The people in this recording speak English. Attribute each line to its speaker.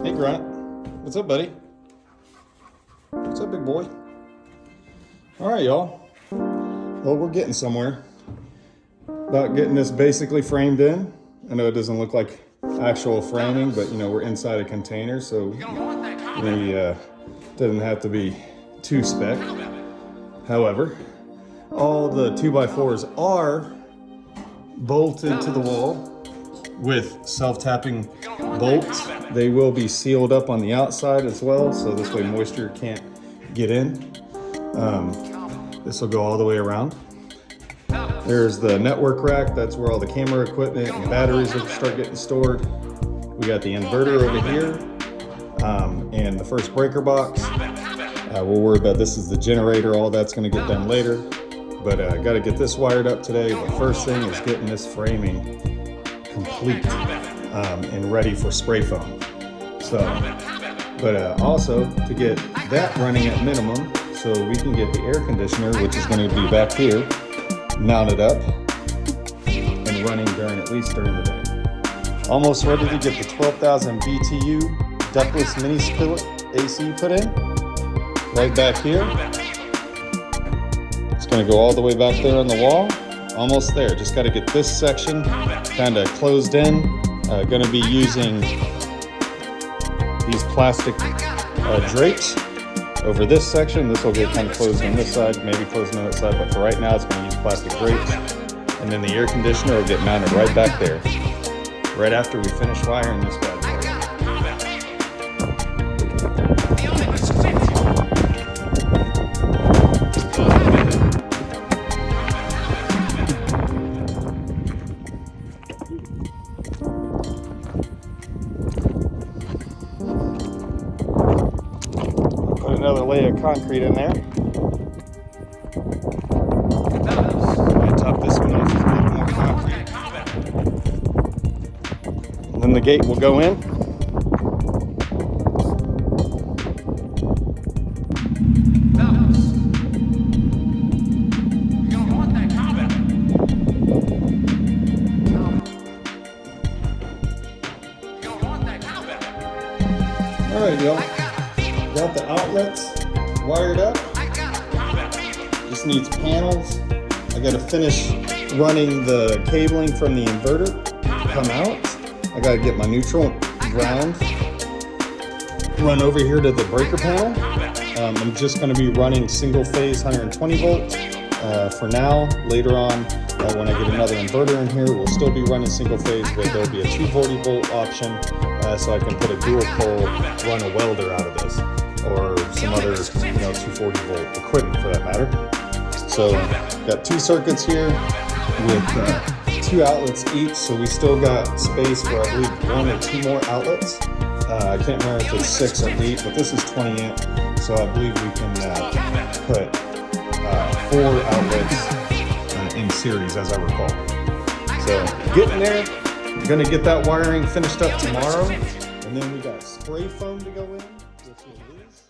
Speaker 1: Hey Grant, what's up, buddy? What's up, big boy? All right, y'all. Well, we're getting somewhere. About getting this basically framed in. I know it doesn't look like actual framing, but you know, we're inside a container, so we doesn't have to be too spec. However, all the 2x4s are bolted to the wall with self-tapping bolts. They will be sealed up on the outside as well, so this way moisture can't get in. This will go all the way around. There's the network rack. That's where all the camera equipment and batteries will start getting stored. We got the inverter over here, and the first breaker box. We'll worry about this is the generator. All that's going to get done later. But I got to get this wired up today. The first thing is getting this framing complete and ready for spray foam. So, but also to get that running at minimum, so we can get the air conditioner, which is going to be back here, mounted up and running at least during the day. Almost ready to get the 12,000 BTU ductless mini split AC put in. Right back here. It's going to go all the way back there on the wall. Almost there. Just got to get this section kind of closed in. Going to be using these plastic drapes over this section. This will get kind of closed on this side, maybe closed on that side, but for right now it's going to use plastic drapes. And then the air conditioner will get mounted right back there, right after we finish wiring this bad boy. Another layer of concrete in there. I top this one off with a little more concrete. And then the gate will go in. All right, y'all. Got the outlets wired up. This needs panels. I got to finish running the cabling from the inverter to come out. I got to get my neutral ground. Run over here to the breaker panel. I'm just going to be running single phase 120 volts for now. Later on, when I get another inverter in here, we'll still be running single phase, but there'll be a 240 volt option, so I can put a dual pole, run a welder out of this, or some other, 240 volt equipment for that matter. So got two circuits here with 2 outlets each, so we still got space for I believe 1 or 2 more outlets. I can't remember if it's 6 or 8, but this is 20 amp, so I believe we can put 4 outlets in series, as I recall. So getting there, gonna get that wiring finished up tomorrow, and then we got spray foam to go in, which is